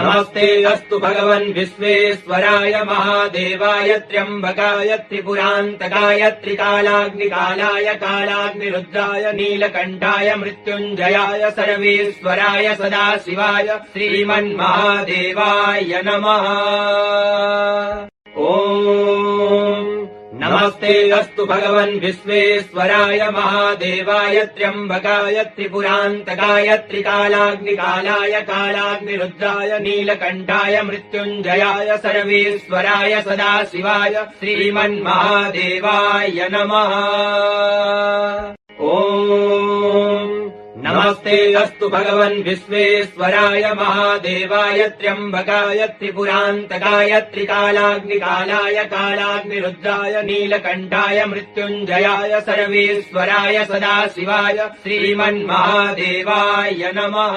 नमस्ते अस्तु भगवन् विश्वेश्वराय महादेवाय त्र्यम्बकाय त्रिपुरान्तकाय त्रिकालाग्निकालाय कालाग्निरुद्राय नीलकण्ठाय मृत्युञ्जयाय सर्वेश्वराय सदाशिवाय श्रीमन्महादेवाय नमः। ॐ नमस्ते अस्तु भगवन् विश्वेश्वराय महादेवाय त्र्यम्बकाय त्रिपुरान्तकाय त्रिकालाग्निकालाय कालाग्निरुद्राय नीलकण्ठाय मृत्युञ्जयाय सर्वेश्वराय सदाशिवाय श्रीमन्महादेवाय नमः। ॐ नमस्ते अस्तु भगवन् विश्वेश्वराय महादेवाय त्र्यम्बकाय त्रिपुरान्तकाय त्रिकालाग्निकालाय कालाग्निरुद्राय नीलकण्ठाय मृत्युञ्जयाय सर्वेश्वराय सदाशिवाय श्रीमन्महादेवाय नमः।